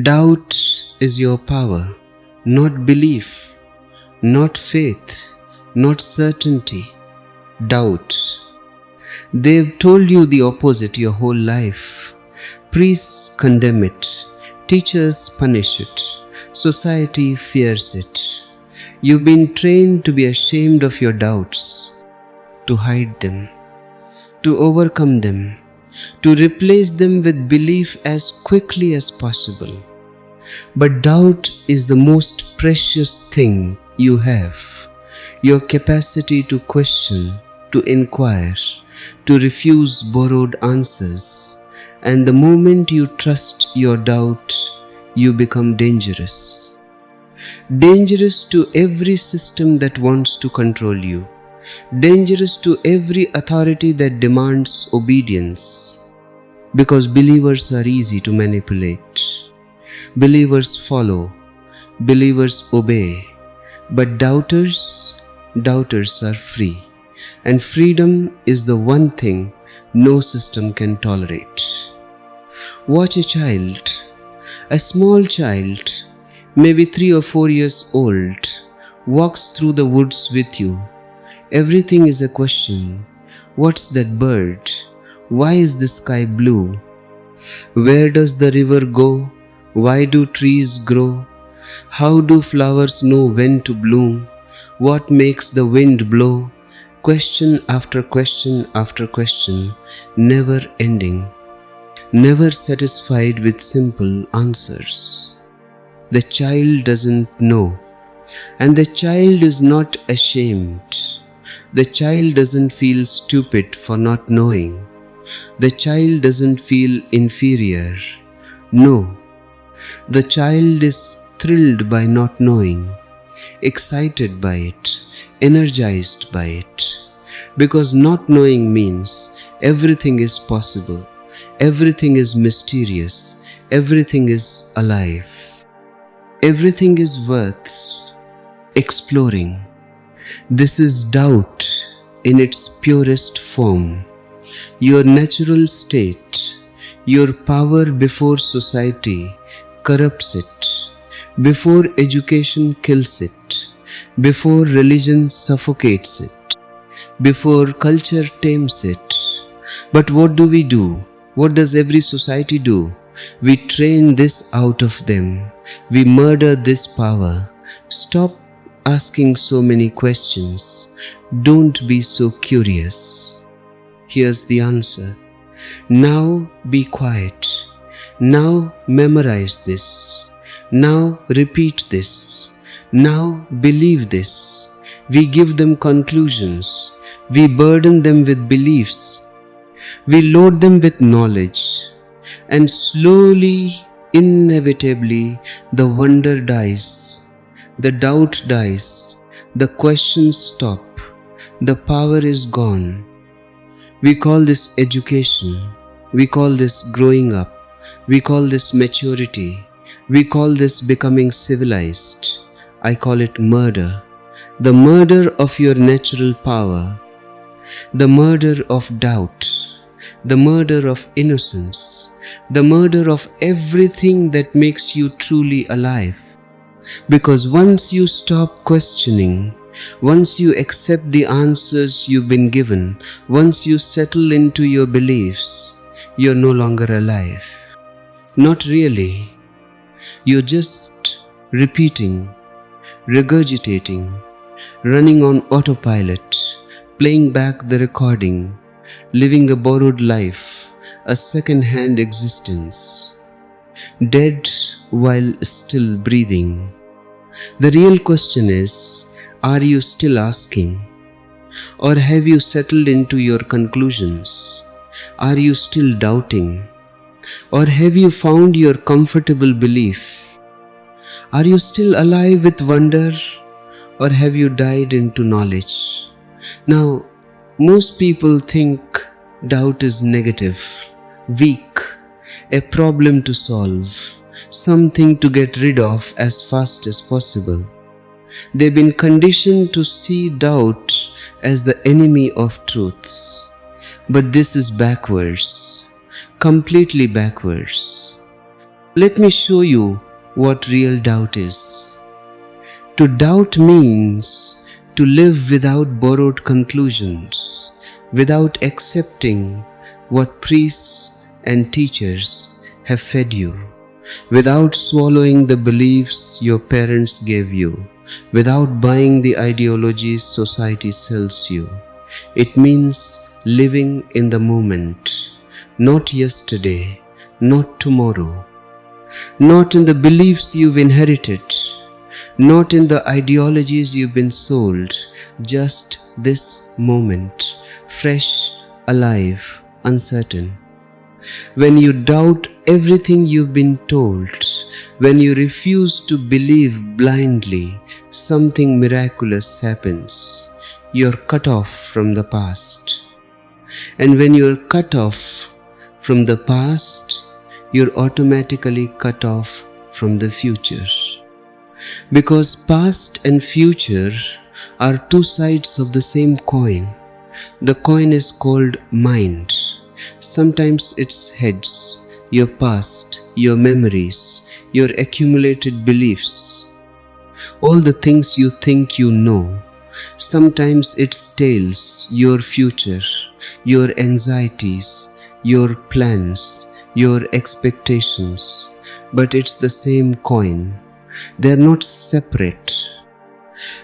Doubt is your power, not belief, not faith, not certainty. Doubt. They've told you the opposite your whole life. Priests condemn it, teachers punish it, society fears it. You've been trained to be ashamed of your doubts, to hide them, to overcome them, to replace them with belief as quickly as possible. But doubt is the most precious thing you have. Your capacity to question, to inquire, to refuse borrowed answers. And the moment you trust your doubt, you become dangerous. Dangerous to every system that wants to control you. Dangerous to every authority that demands obedience. Because believers are easy to manipulate. Believers follow. Believers obey. But doubters are free. And freedom is the one thing no system can tolerate. Watch a child, a small child, maybe 3 or 4 years old, walks through the woods with you. Everything is a question. What's that bird? Why is the sky blue? Where does the river go? Why do trees grow? How do flowers know when to bloom? What makes the wind blow? Question after question after question, never ending, never satisfied with simple answers. The child doesn't know, and the child is not ashamed. The child doesn't feel stupid for not knowing. The child doesn't feel inferior. No, the child is thrilled by not knowing, excited by it, energized by it. Because not knowing means everything is possible, everything is mysterious, everything is alive, everything is worth exploring. This is doubt in its purest form. Your natural state, your power before society corrupts it, before education kills it, before religion suffocates it, before culture tames it. But what do? What does every society do? We train this out of them. We murder this power. Stop asking so many questions. Don't be so curious. Here's the answer. Now be quiet. Now memorize this. Now repeat this. Now believe this. We give them conclusions. We burden them with beliefs. We load them with knowledge. And slowly, inevitably, the wonder dies. The doubt dies. The questions stop. The power is gone. We call this education. We call this growing up. We call this maturity. We call this becoming civilized. I call it murder. The murder of your natural power. The murder of doubt. The murder of innocence. The murder of everything that makes you truly alive. Because once you stop questioning, once you accept the answers you've been given, once you settle into your beliefs, you're no longer alive. Not really. You're just repeating, regurgitating, running on autopilot, playing back the recording, living a borrowed life, a second-hand existence, dead while still breathing. The real question is, are you still asking? Or have you settled into your conclusions? Are you still doubting? Or have you found your comfortable belief? Are you still alive with wonder? Or have you died into knowledge? Now, most people think doubt is negative, weak, a problem to solve, something to get rid of as fast as possible. They've been conditioned to see doubt as the enemy of truth. But this is backwards, completely backwards. Let me show you what real doubt is. To doubt means to live without borrowed conclusions, without accepting what priests and teachers have fed you, without swallowing the beliefs your parents gave you, without buying the ideologies society sells you. It means living in the moment, not yesterday, not tomorrow, not in the beliefs you've inherited, not in the ideologies you've been sold, just this moment, fresh, alive, uncertain. When you doubt everything you've been told, when you refuse to believe blindly, something miraculous happens. You're cut off from the past. And when you're cut off from the past, you're automatically cut off from the future. Because past and future are two sides of the same coin. The coin is called mind. Sometimes it's heads, your past, your memories, your accumulated beliefs, all the things you think you know. Sometimes it's tails, your future, your anxieties, your plans, your expectations. But it's the same coin. They're not separate.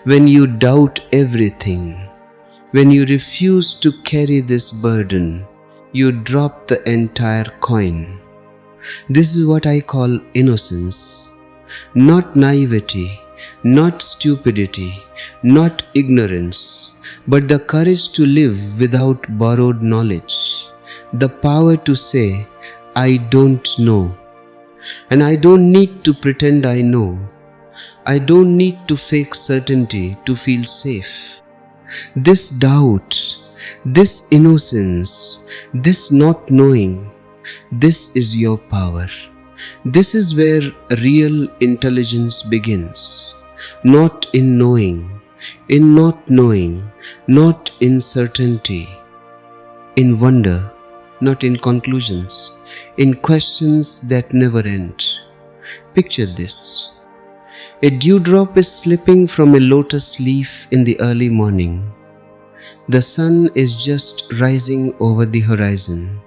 When you doubt everything, when you refuse to carry this burden, you drop the entire coin. This is what I call innocence. Not naivety, not stupidity, not ignorance, but the courage to live without borrowed knowledge. The power to say, I don't know. And I don't need to pretend I know. I don't need to fake certainty to feel safe. This doubt, this innocence, this not knowing, this is your power. This is where real intelligence begins. Not in knowing, in not knowing, not in certainty, in wonder, not in conclusions, in questions that never end. Picture this. A dewdrop is slipping from a lotus leaf in the early morning. The sun is just rising over the horizon.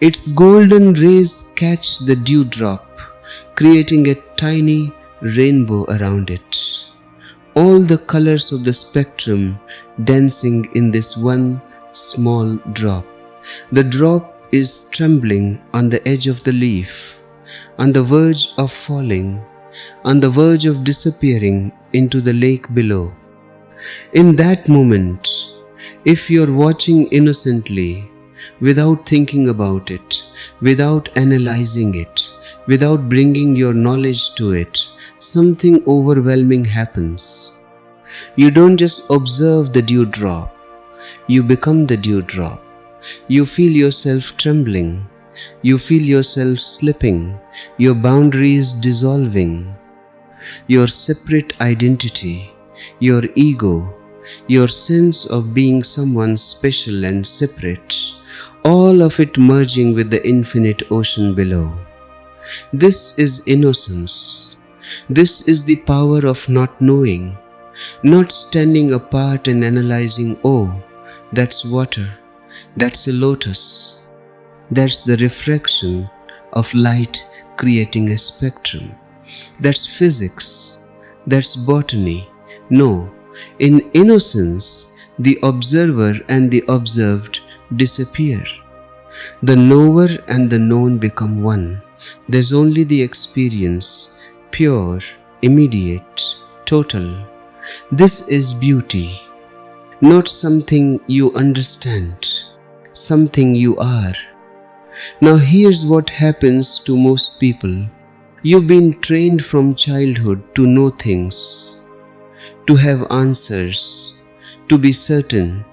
Its golden rays catch the dewdrop, creating a tiny rainbow around it. All the colors of the spectrum dancing in this one small drop. The drop is trembling on the edge of the leaf, on the verge of falling, on the verge of disappearing into the lake below. In that moment, if you're watching innocently, without thinking about it, without analyzing it, without bringing your knowledge to it, something overwhelming happens. You don't just observe the dewdrop, you become the dewdrop. You feel yourself trembling. You feel yourself slipping, your boundaries dissolving, your separate identity, your ego, your sense of being someone special and separate, all of it merging with the infinite ocean below. This is innocence. This is the power of not knowing, not standing apart and analyzing, oh, that's water, that's a lotus, that's the refraction of light creating a spectrum. That's physics. That's botany. No, in innocence, the observer and the observed disappear. The knower and the known become one. There's only the experience, pure, immediate, total. This is beauty, not something you understand, something you are. Now here's what happens to most people. You've been trained from childhood to know things, to have answers, to be certain.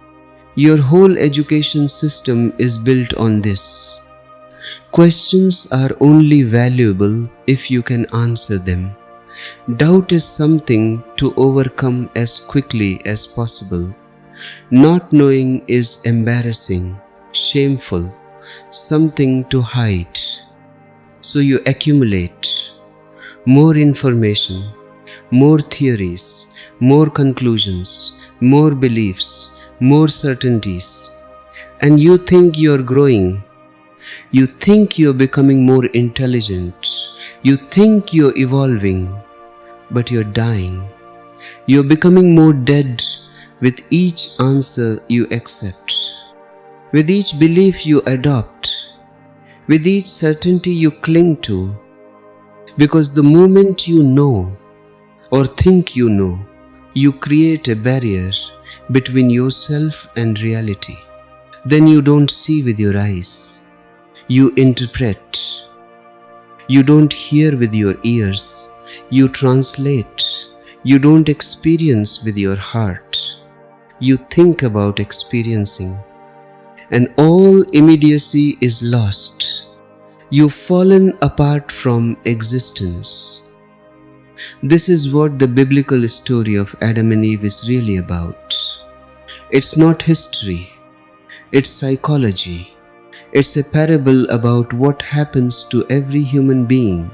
Your whole education system is built on this. Questions are only valuable if you can answer them. Doubt is something to overcome as quickly as possible. Not knowing is embarrassing, shameful, something to hide. So you accumulate more information, more theories, more conclusions, more beliefs, more certainties, and you think you're growing. You think you're becoming more intelligent. You think you're evolving, but you're dying. You're becoming more dead with each answer you accept, with each belief you adopt, with each certainty you cling to. Because the moment you know or think you know, you create a barrier between yourself and reality. Then you don't see with your eyes. You interpret. You don't hear with your ears. You translate. You don't experience with your heart. You think about experiencing. And all immediacy is lost. You've fallen apart from existence. This is what the biblical story of Adam and Eve is really about. It's not history. It's psychology. It's a parable about what happens to every human being.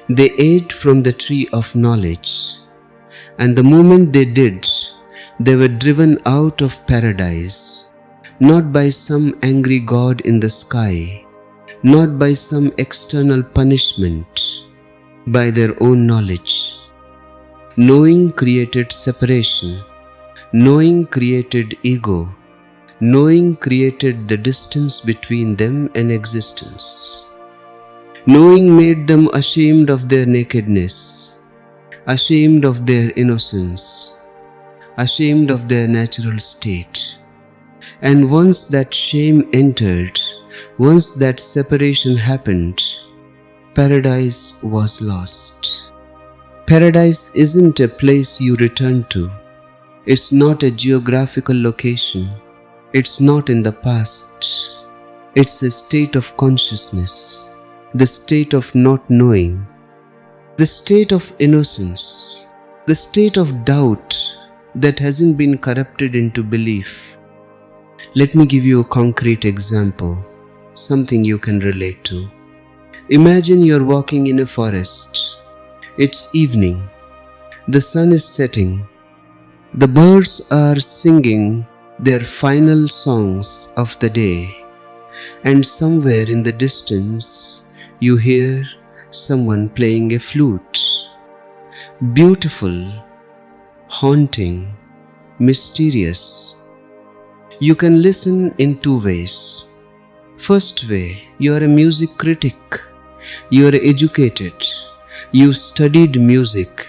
They ate from the tree of knowledge, and the moment they did, they were driven out of paradise, not by some angry God in the sky, not by some external punishment, by their own knowledge. Knowing created separation. Knowing created ego. Knowing created the distance between them and existence. Knowing made them ashamed of their nakedness, ashamed of their innocence, ashamed of their natural state. And once that shame entered, once that separation happened, paradise was lost. Paradise isn't a place you return to. It's not a geographical location. It's not in the past. It's a state of consciousness, the state of not knowing, the state of innocence, the state of doubt that hasn't been corrupted into belief. Let me give you a concrete example, something you can relate to. Imagine you're walking in a forest. It's evening. The sun is setting. The birds are singing their final songs of the day. And somewhere in the distance, you hear someone playing a flute. Beautiful, haunting, mysterious. You can listen in two ways. First way, you are a music critic. You are educated. You studied music.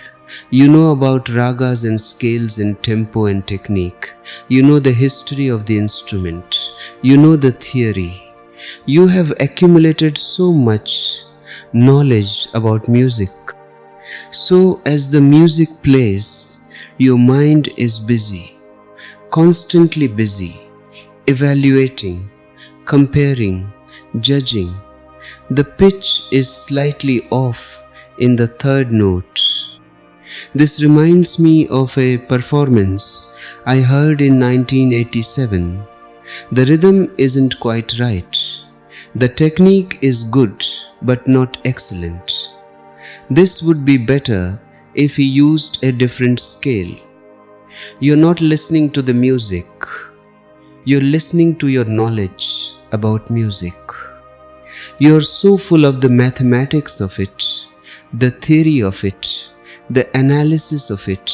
You know about ragas and scales and tempo and technique. You know the history of the instrument. You know the theory. You have accumulated so much knowledge about music. So as the music plays, your mind is busy, constantly busy, evaluating, comparing, judging. The pitch is slightly off in the third note. This reminds me of a performance I heard in 1987. The rhythm isn't quite right. The technique is good but not excellent. This would be better if he used a different scale. You're not listening to the music. You're listening to your knowledge about music. You're so full of the mathematics of it, the theory of it, the analysis of it,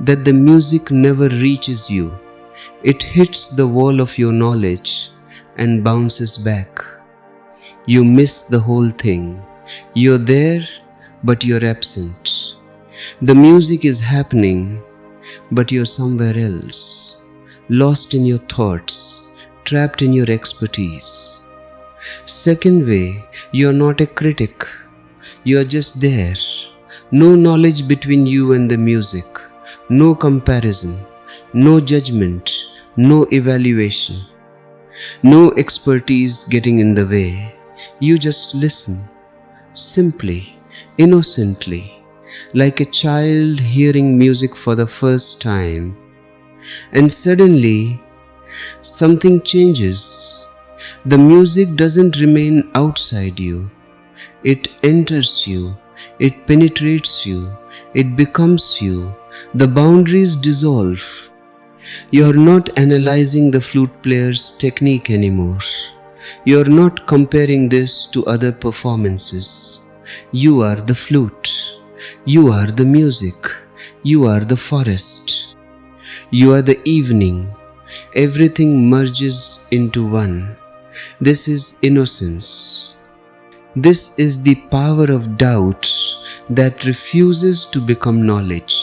that the music never reaches you. It hits the wall of your knowledge and bounces back. You miss the whole thing. You're there, but you're absent. The music is happening, but you're somewhere else, lost in your thoughts, trapped in your expertise. Second way, you're not a critic. You're just there. No knowledge between you and the music. No comparison. No judgment. No evaluation. No expertise getting in the way. You just listen. Simply, innocently, like a child hearing music for the first time. And suddenly, something changes. The music doesn't remain outside you. It enters you, it penetrates you, it becomes you. The boundaries dissolve. You are not analyzing the flute player's technique anymore. You are not comparing this to other performances. You are the flute. You are the music. You are the forest. You are the evening. Everything merges into one. This is innocence. This is the power of doubt that refuses to become knowledge.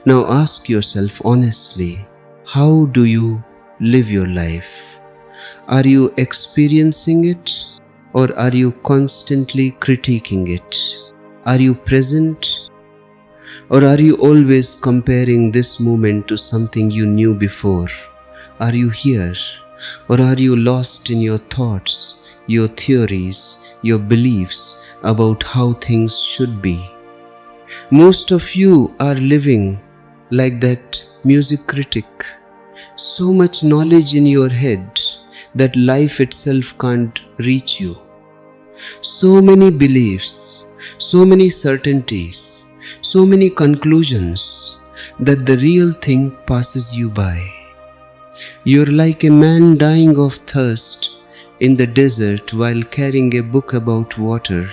Now ask yourself honestly, how do you live your life? Are you experiencing it, or are you constantly critiquing it? Are you present, or are you always comparing this moment to something you knew before? Are you here, or are you lost in your thoughts, your theories, your beliefs about how things should be? Most of you are living like that music critic. So much knowledge in your head that life itself can't reach you. So many beliefs, so many certainties, so many conclusions that the real thing passes you by. You're like a man dying of thirst in the desert while carrying a book about water.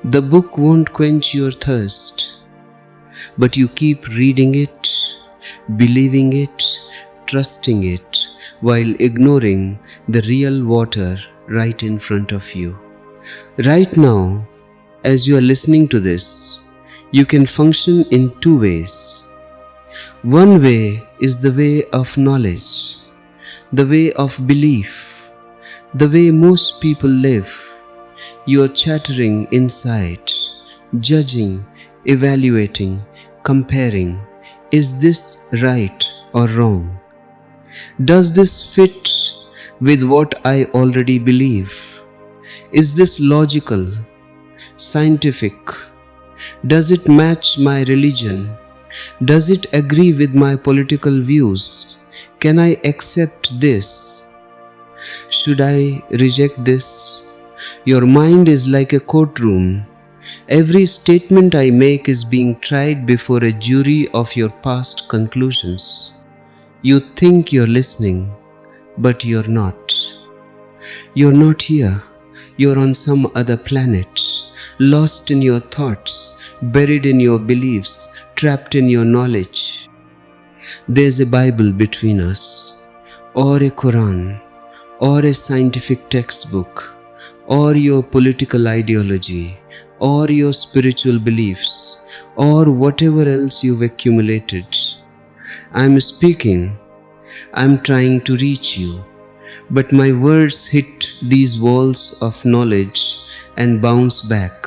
The book won't quench your thirst, but you keep reading it, believing it, trusting it, while ignoring the real water right in front of you. Right now, as you are listening to this, you can function in two ways. One way is the way of knowledge, the way of belief, the way most people live. You are chattering inside, judging, evaluating, comparing. Is this right or wrong? Does this fit with what I already believe? Is this logical, scientific? Does it match my religion? Does it agree with my political views? Can I accept this? Should I reject this? Your mind is like a courtroom. Every statement I make is being tried before a jury of your past conclusions. You think you're listening, but you're not. You're not here. You're on some other planet, lost in your thoughts, buried in your beliefs, trapped in your knowledge. There's a Bible between us, or a Quran, or a scientific textbook, or your political ideology, or your spiritual beliefs, or whatever else you've accumulated. I'm speaking, I'm trying to reach you, but my words hit these walls of knowledge and bounce back.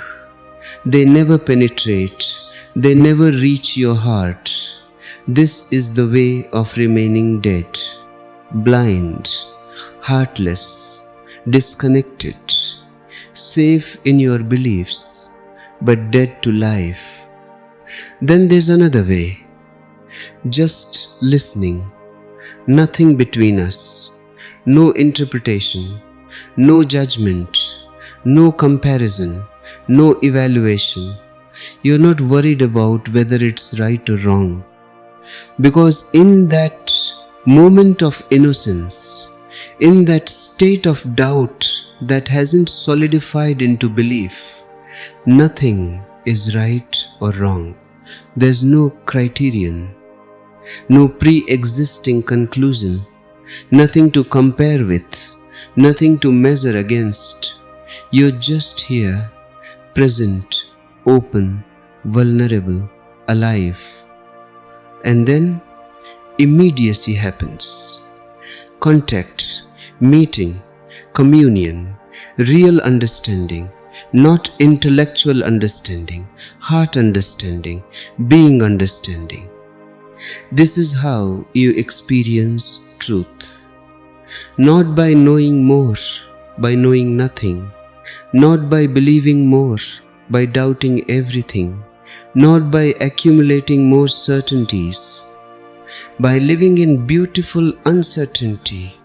They never penetrate, they never reach your heart. This is the way of remaining dead, blind, heartless, disconnected, safe in your beliefs, but dead to life. Then there's another way, just listening, nothing between us, no interpretation, no judgment, no comparison, no evaluation. You're not worried about whether it's right or wrong, because in that moment of innocence, in that state of doubt that hasn't solidified into belief, nothing is right or wrong. There's no criterion, no pre-existing conclusion, nothing to compare with, nothing to measure against. You're just here, present, open, vulnerable, alive. And then immediacy happens. Contact, meeting, communion, real understanding, not intellectual understanding, heart understanding, being understanding. This is how you experience truth. Not by knowing more, by knowing nothing. Not by believing more, by doubting everything. Not by accumulating more certainties, by living in beautiful uncertainty.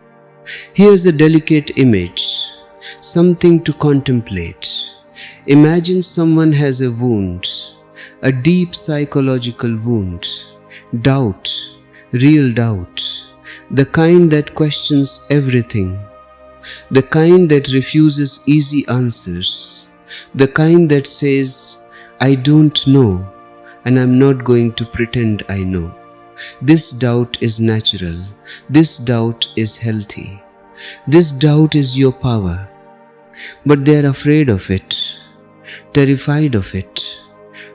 Here's a delicate image, something to contemplate. Imagine someone has a wound, a deep psychological wound, doubt, real doubt, the kind that questions everything, the kind that refuses easy answers, the kind that says, I don't know, and I'm not going to pretend I know. This doubt is natural. This doubt is healthy. This doubt is your power. But they are afraid of it, terrified of it.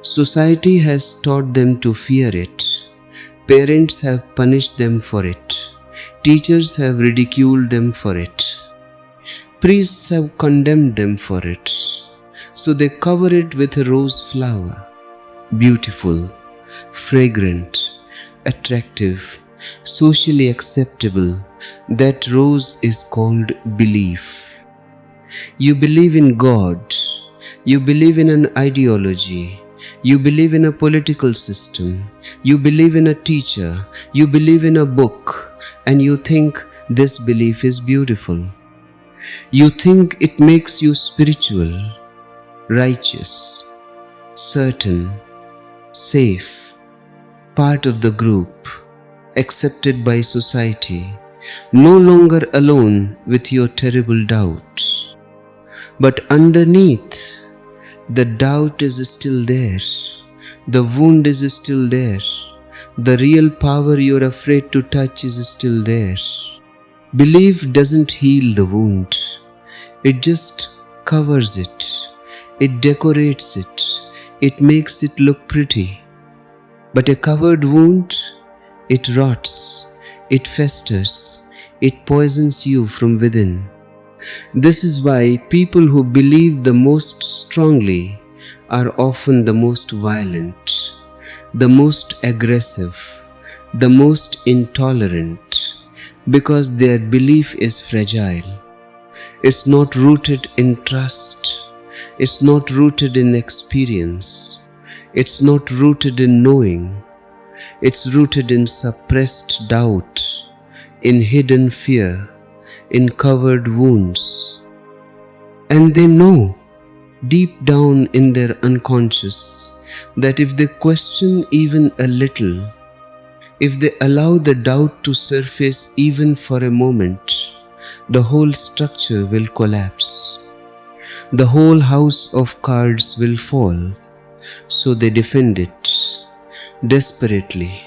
Society has taught them to fear it. Parents have punished them for it. Teachers have ridiculed them for it. Priests have condemned them for it. So they cover it with a rose flower. Beautiful, fragrant, attractive, socially acceptable. That rose is called belief. You believe in God. You believe in an ideology. You believe in a political system. You believe in a teacher. You believe in a book. And you think this belief is beautiful. You think it makes you spiritual, righteous, certain, safe, part of the group, accepted by society, no longer alone with your terrible doubts. But underneath, the doubt is still there. The wound is still there. The real power you're afraid to touch is still there. Belief doesn't heal the wound. It just covers it. It decorates it. It makes it look pretty. But a covered wound, it rots. It festers. It poisons you from within. This is why people who believe the most strongly are often the most violent, the most aggressive, the most intolerant, because their belief is fragile. It's not rooted in trust. It's not rooted in experience. It's not rooted in knowing. It's rooted in suppressed doubt, in hidden fear, in covered wounds. And they know, deep down in their unconscious, that if they question even a little, if they allow the doubt to surface even for a moment, the whole structure will collapse. The whole house of cards will fall. So they defend it, desperately,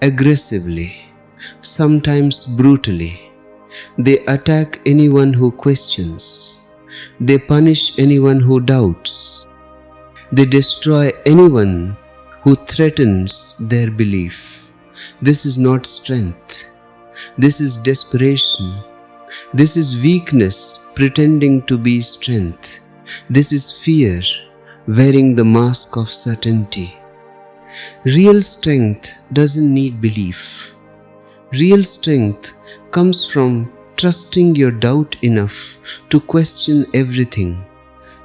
aggressively, sometimes brutally. They attack anyone who questions. They punish anyone who doubts. They destroy anyone who threatens their belief. This is not strength. This is desperation. This is weakness pretending to be strength. This is fear wearing the mask of certainty. Real strength doesn't need belief. Real strength comes from trusting your doubt enough to question everything.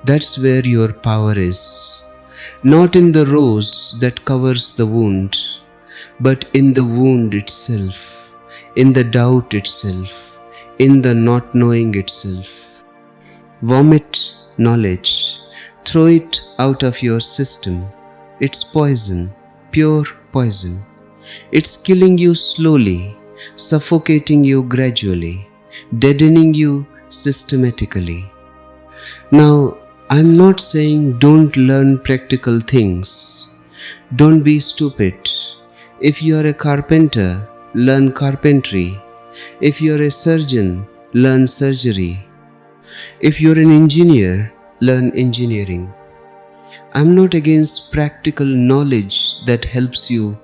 That's where your power is. Not in the rose that covers the wound, but in the wound itself, in the doubt itself, in the not knowing itself. Vomit knowledge. Throw it out of your system. It's poison, pure poison. It's killing you slowly, suffocating you gradually, deadening you systematically. Now, I'm not saying don't learn practical things. Don't be stupid. If you are a carpenter, learn carpentry. If you are a surgeon, learn surgery. If you are an engineer, learn engineering. I'm not against practical knowledge that helps you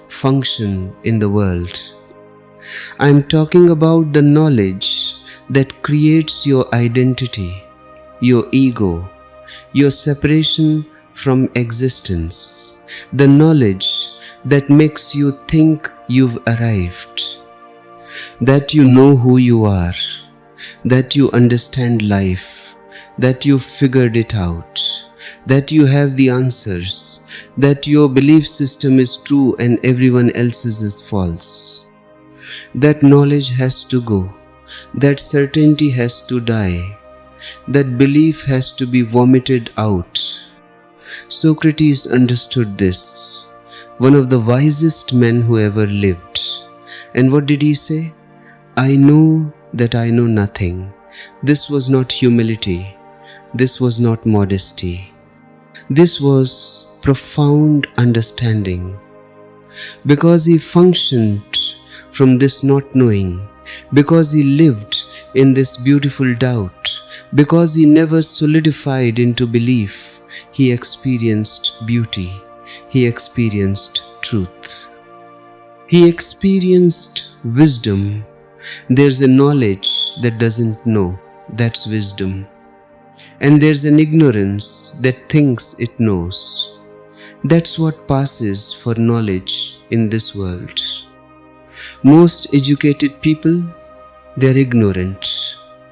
function in the world. I'm talking about the knowledge that creates your identity, your ego, your separation from existence, the knowledge that makes you think you've arrived, that you know who you are, that you understand life, that you've figured it out, that you have the answers, that your belief system is true and everyone else's is false. That knowledge has to go. That certainty has to die. that belief has to be vomited out. Socrates understood this, one of the wisest men who ever lived. And what did he say? I know that I know nothing. This was not humility. This was not modesty. This was profound understanding. Because he functioned from this not knowing, because he lived in this beautiful doubt, because he never solidified into belief, he experienced beauty, he experienced truth, he experienced wisdom. There's a knowledge that doesn't know, that's wisdom. And there's an ignorance that thinks it knows. That's what passes for knowledge in this world. Most educated people, they're ignorant,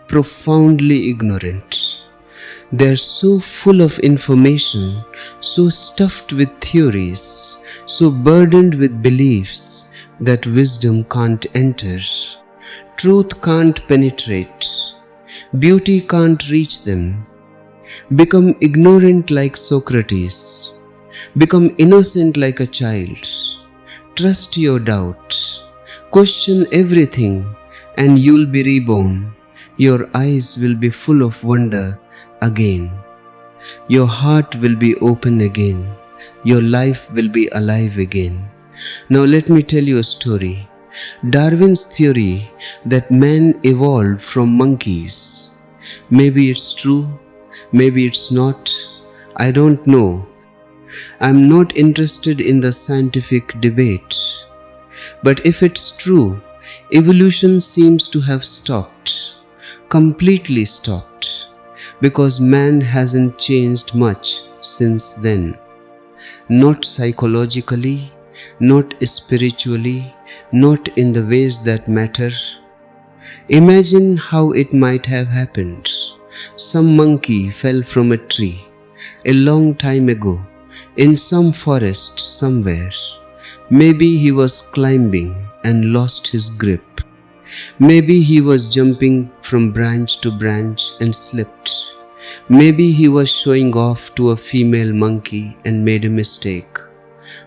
profoundly ignorant. They're so full of information, so stuffed with theories, so burdened with beliefs that wisdom can't enter. Truth can't penetrate. Beauty can't reach them. Become ignorant like Socrates. Become innocent like a child. Trust your doubt. Question everything and you'll be reborn. Your eyes will be full of wonder again. Your heart will be open again. Your life will be alive again. Now let me tell you a story. Darwin's theory that man evolved from monkeys. Maybe it's true, maybe it's not. I don't know. I'm not interested in the scientific debate. But if it's true, evolution seems to have stopped, completely stopped, because man hasn't changed much since then. Not psychologically, not spiritually, not in the ways that matter. Imagine how it might have happened. Some monkey fell from a tree a long time ago in some forest somewhere. Maybe he was climbing and lost his grip. Maybe he was jumping from branch to branch and slipped. Maybe he was showing off to a female monkey and made a mistake.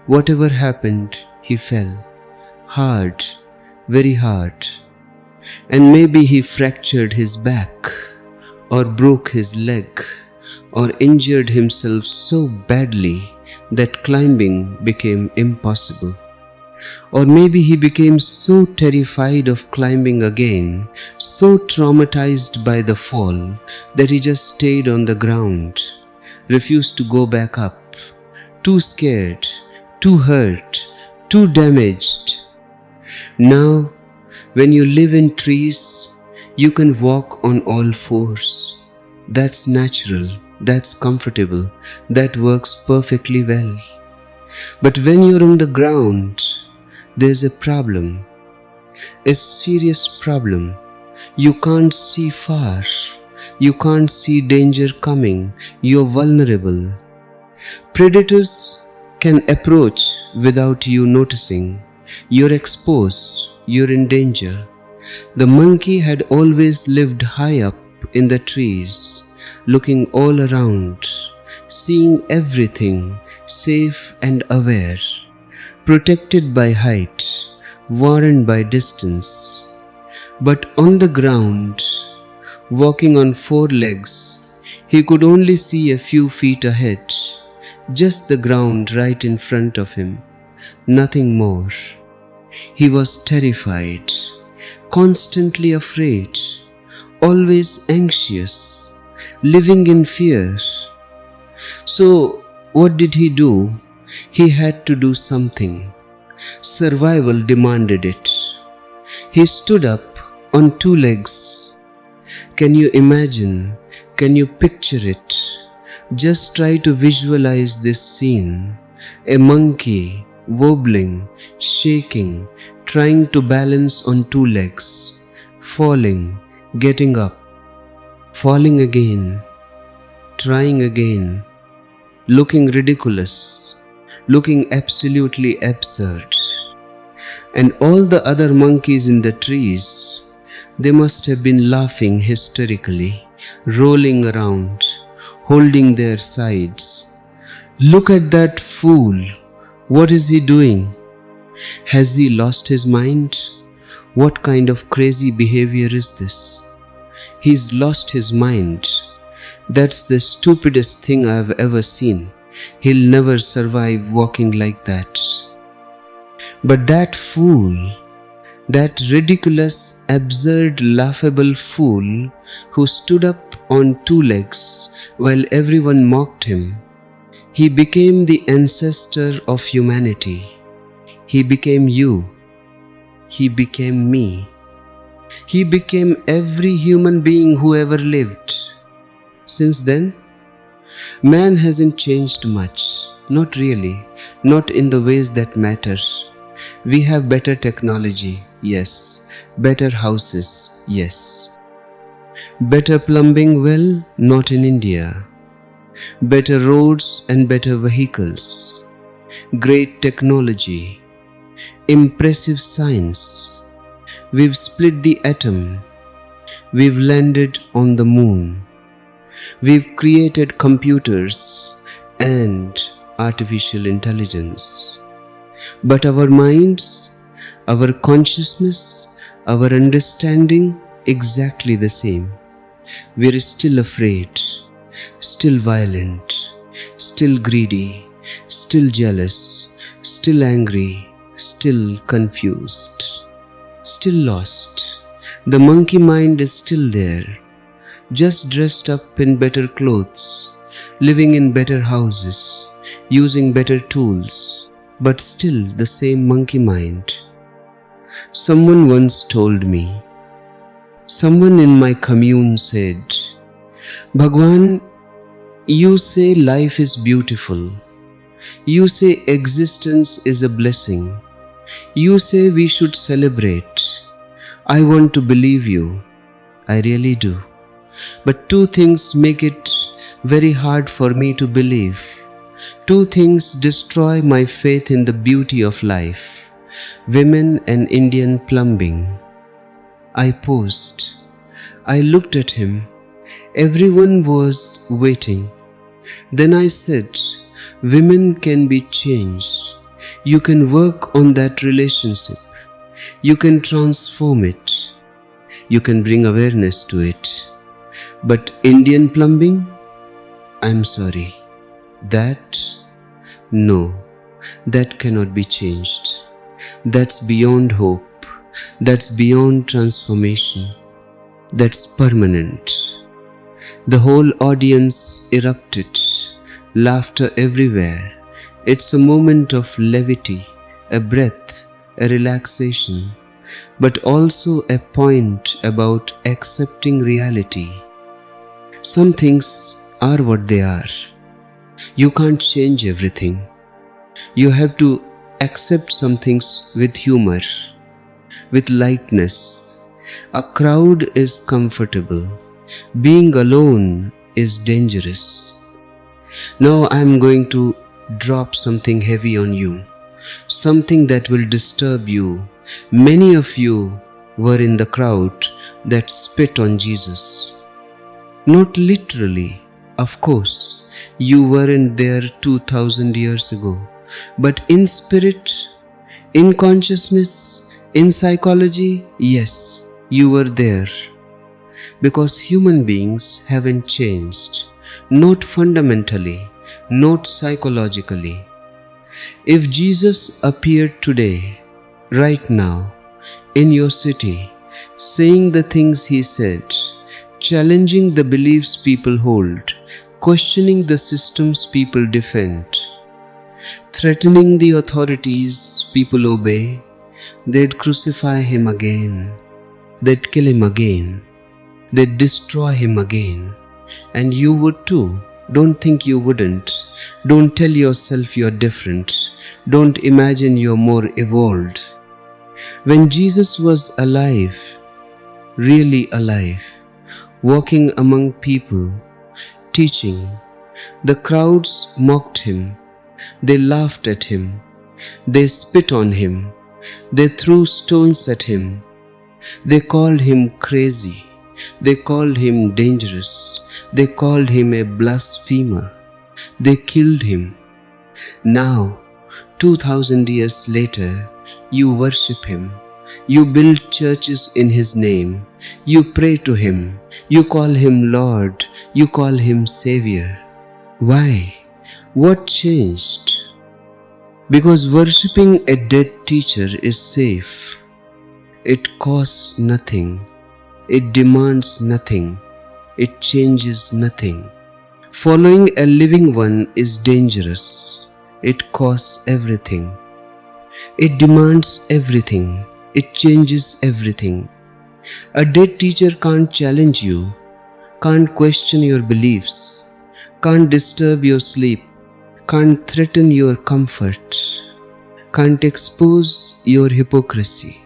Whatever happened, he fell. Hard, very hard. And maybe he fractured his back, or broke his leg, or injured himself so badly that climbing became impossible. Or maybe he became so terrified of climbing again, so traumatized by the fall, that he just stayed on the ground, refused to go back up, too scared, too hurt, too damaged. Now, when you live in trees, you can walk on all fours. That's natural, that's comfortable, that works perfectly well. But when you're on the ground, there's a problem, a serious problem. You can't see far, you can't see danger coming, you're vulnerable. Predators can approach without you noticing. You're exposed, you're in danger. The monkey had always lived high up in the trees, looking all around, seeing everything, safe and aware, protected by height, warned by distance. But on the ground, walking on four legs, he could only see a few feet ahead, just the ground right in front of him, nothing more. He was terrified, constantly afraid, always anxious, living in fear. So what did he do? He had to do something. Survival demanded it. He stood up on two legs. Can you imagine? Can you picture it? Just try to visualize this scene. A monkey wobbling, shaking, trying to balance on two legs, falling, getting up, falling again, trying again, looking ridiculous, looking absolutely absurd. And all the other monkeys in the trees, they must have been laughing hysterically, rolling around, holding their sides. Look at that fool. What is he doing? Has he lost his mind? What kind of crazy behavior is this? He's lost his mind. That's the stupidest thing I've ever seen. He'll never survive walking like that. But that fool, that ridiculous, absurd, laughable fool who stood up on two legs while everyone mocked him, he became the ancestor of humanity. He became you. He became me. He became every human being who ever lived. Since then, man hasn't changed much. Not really. Not in the ways that matter. We have better technology, yes. Better houses, yes. Better plumbing, well, not in India. Better roads and better vehicles. Great technology. Impressive science. We've split the atom. We've landed on the moon. We've created computers and artificial intelligence. But our minds, our consciousness, our understanding, exactly the same. We're still afraid, still violent, still greedy, still jealous, still angry, still confused, still lost. The monkey mind is still there, just dressed up in better clothes, living in better houses, using better tools, but still the same monkey mind. Someone once told me, someone in my commune said, Bhagwan, you say life is beautiful. You say existence is a blessing. You say we should celebrate. I want to believe you. I really do. But two things make it very hard for me to believe. Two things destroy my faith in the beauty of life. Women and Indian plumbing. I paused. I looked at him. Everyone was waiting. Then I said, women can be changed. You can work on that relationship. You can transform it. You can bring awareness to it. But Indian plumbing? I'm sorry. No, that cannot be changed. That's beyond hope. That's beyond transformation. That's permanent. The whole audience erupted, laughter everywhere. It's a moment of levity, a breath, a relaxation, but also a point about accepting reality. Some things are what they are. You can't change everything. You have to accept some things with humor, with lightness. A crowd is comfortable. Being alone is dangerous. Now I am going to drop something heavy on you, something that will disturb you. Many of you were in the crowd that spit on Jesus. Not literally, of course, you weren't there 2000 years ago, but in spirit, in consciousness, in psychology, yes, you were there. Because human beings haven't changed, not fundamentally, not psychologically. If Jesus appeared today, right now, in your city, saying the things he said, challenging the beliefs people hold, questioning the systems people defend, threatening the authorities people obey, they'd crucify him again, they'd kill him again, they'd destroy him again. And you would too. Don't think you wouldn't. Don't tell yourself you're different. Don't imagine you're more evolved. When Jesus was alive, really alive, walking among people, teaching, the crowds mocked him. They laughed at him. They spit on him. They threw stones at him. They called him crazy. They called him dangerous. They called him a blasphemer. They killed him. Now, 2000 years later, you worship him. You build churches in his name. You pray to him. You call him Lord. You call him Savior. Why? What changed? Because worshipping a dead teacher is safe. It costs nothing. It demands nothing. It changes nothing. Following a living one is dangerous. It costs everything. It demands everything. It changes everything. A dead teacher can't challenge you, can't question your beliefs, can't disturb your sleep, can't threaten your comfort, can't expose your hypocrisy.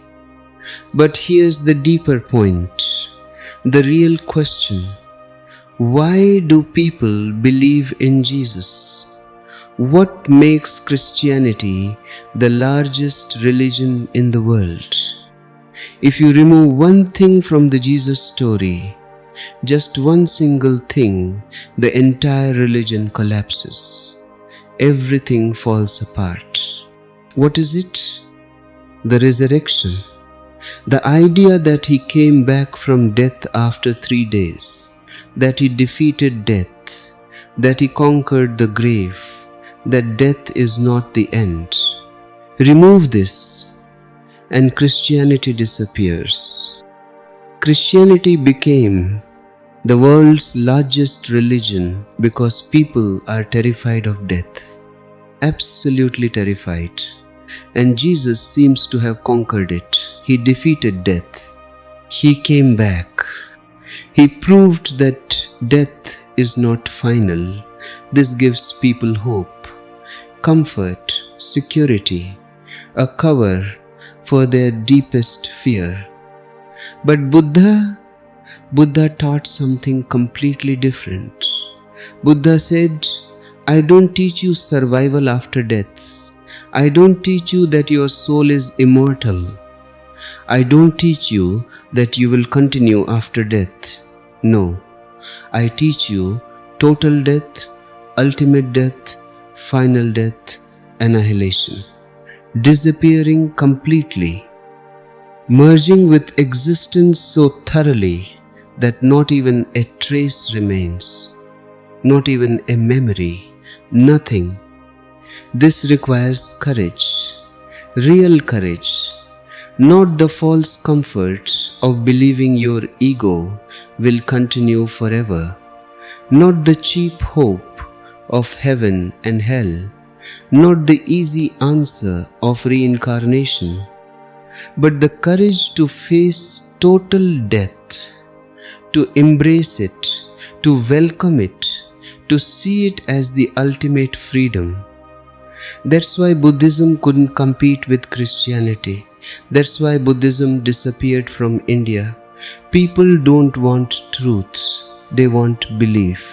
But here's the deeper point, the real question. Why do people believe in Jesus? What makes Christianity the largest religion in the world? If you remove one thing from the Jesus story, just one single thing, the entire religion collapses. Everything falls apart. What is it? The resurrection. The idea that he came back from death after 3 days, that he defeated death, that he conquered the grave, that death is not the end. Remove this, and Christianity disappears. Christianity became the world's largest religion because people are terrified of death, absolutely terrified. And Jesus seems to have conquered it. He defeated death. He came back. He proved that death is not final. This gives people hope, comfort, security, a cover for their deepest fear. But Buddha taught something completely different. Buddha said, I don't teach you survival after death. I don't teach you that your soul is immortal. I don't teach you that you will continue after death. No, I teach you total death, ultimate death, final death, annihilation, disappearing completely, merging with existence so thoroughly that not even a trace remains, not even a memory, nothing. This requires courage, real courage, not the false comfort of believing your ego will continue forever, not the cheap hope of heaven and hell, not the easy answer of reincarnation, but the courage to face total death, to embrace it, to welcome it, to see it as the ultimate freedom. That's why Buddhism couldn't compete with Christianity. That's why Buddhism disappeared from India. People don't want truth. They want belief.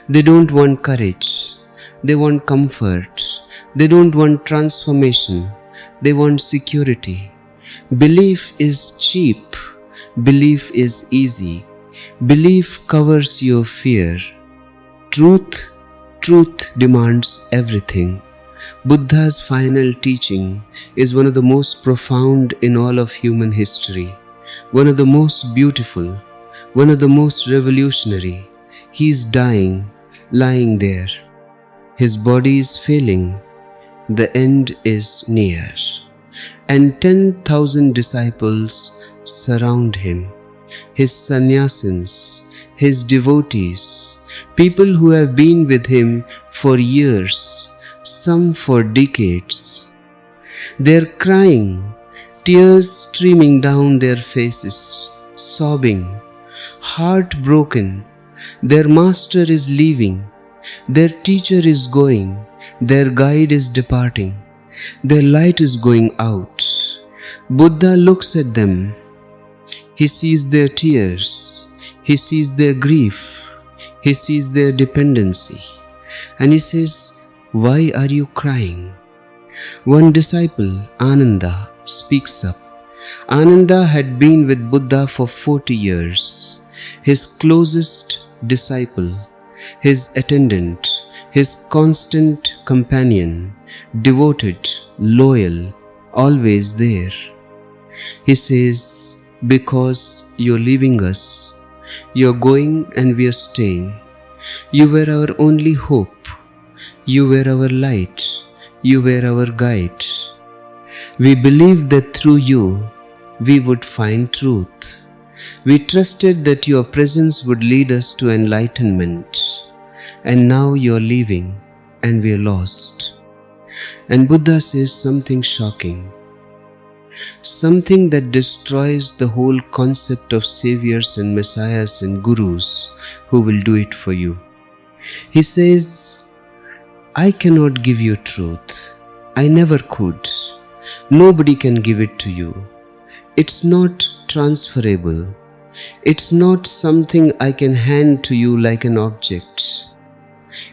They don't want courage. They want comfort. They don't want transformation. They want security. Belief is cheap. Belief is easy. Belief covers your fear. Truth demands everything. Buddha's final teaching is one of the most profound in all of human history, one of the most beautiful, one of the most revolutionary. He is dying, lying there. His body is failing. The end is near. And 10,000 disciples surround him, his sannyasins, his devotees, people who have been with him for years, some for decades. They're crying, tears streaming down their faces, sobbing, heartbroken. Their master is leaving, their teacher is going, their guide is departing, their light is going out. Buddha looks at them. He sees their tears, he sees their grief, he sees their dependency, and he says, "Why are you crying?" One disciple, Ananda, speaks up. Ananda had been with Buddha for 40 years, his closest disciple, his attendant, his constant companion, devoted, loyal, always there. He says, because you're leaving us, you're going and we are staying. You were our only hope. You were our light. You were our guide. We believed that through you, we would find truth. We trusted that your presence would lead us to enlightenment. And now you're leaving and we're lost. And Buddha says something shocking. Something that destroys the whole concept of saviors and messiahs and gurus who will do it for you. He says, I cannot give you truth. I never could. Nobody can give it to you. It's not transferable. It's not something I can hand to you like an object.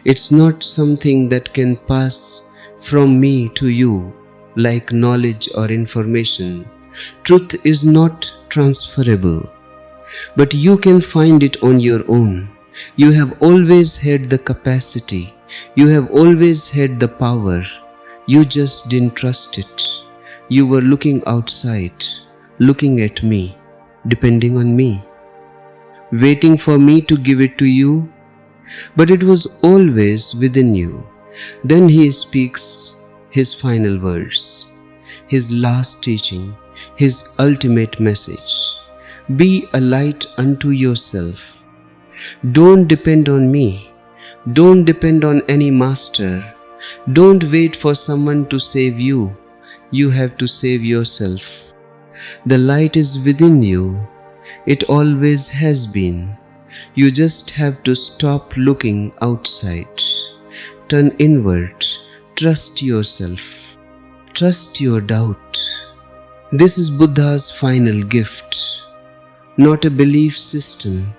It's not something that can pass from me to you like knowledge or information. Truth is not transferable, but you can find it on your own. You have always had the capacity. You have always had the power. You just didn't trust it. You were looking outside, looking at me, depending on me, waiting for me to give it to you, but it was always within you. Then he speaks his final words, his last teaching, his ultimate message. Be a light unto yourself. Don't depend on me. Don't depend on any master. Don't wait for someone to save you. You have to save yourself. The light is within you. It always has been. You just have to stop looking outside. Turn inward. Trust yourself. Trust your doubt. This is Buddha's final gift. Not a belief system,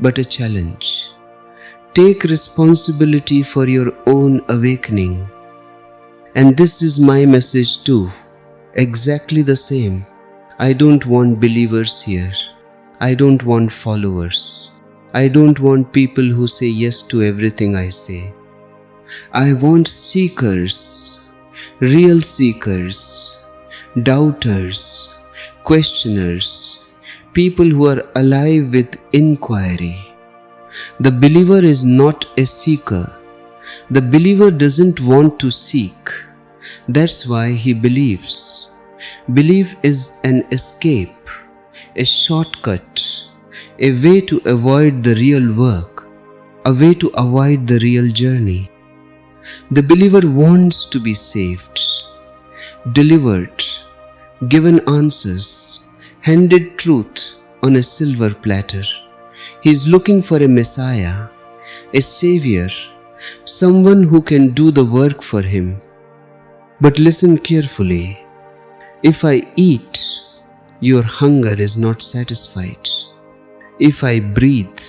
but a challenge. Take responsibility for your own awakening. And this is my message too. Exactly the same. I don't want believers here. I don't want followers. I don't want people who say yes to everything I say. I want seekers, real seekers, doubters, questioners, people who are alive with inquiry. The believer is not a seeker. The believer doesn't want to seek. That's why he believes. Belief is an escape, a shortcut, a way to avoid the real work, a way to avoid the real journey. The believer wants to be saved, delivered, given answers, handed truth on a silver platter. He is looking for a Messiah, a Savior, someone who can do the work for him. But listen carefully. If I eat, your hunger is not satisfied. If I breathe,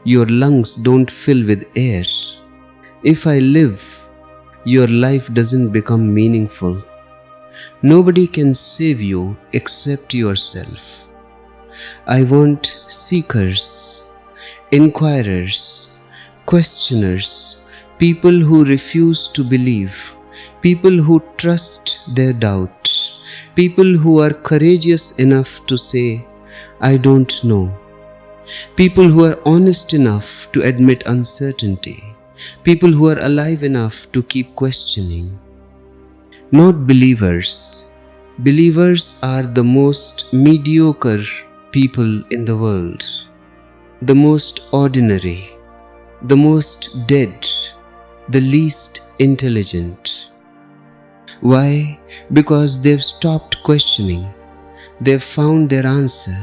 your lungs don't fill with air. If I live, your life doesn't become meaningful. Nobody can save you except yourself. I want seekers, inquirers, questioners, people who refuse to believe, people who trust their doubt, people who are courageous enough to say, I don't know, people who are honest enough to admit uncertainty, people who are alive enough to keep questioning. Not believers. Believers are the most mediocre people in the world, the most ordinary, the most dead, the least intelligent. Why? Because they've stopped questioning. They've found their answer.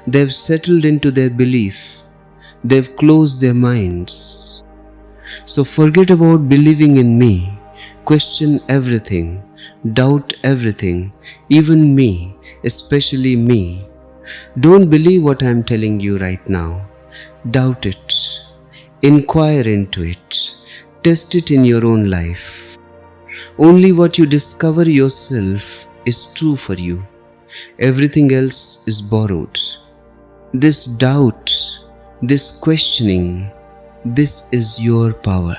They've settled into their belief. They've closed their minds. So forget about believing in me. Question everything. Doubt everything. Even me, especially me. Don't believe what I'm telling you right now. Doubt it. Inquire into it. Test it in your own life. Only what you discover yourself is true for you. Everything else is borrowed. This doubt, this questioning, this is your power.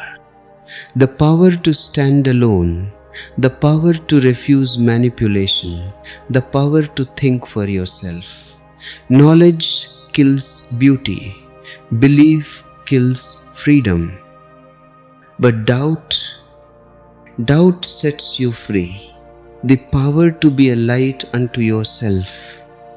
The power to stand alone, the power to refuse manipulation, the power to think for yourself. Knowledge kills beauty. Belief kills freedom. But doubt sets you free. The power to be a light unto yourself,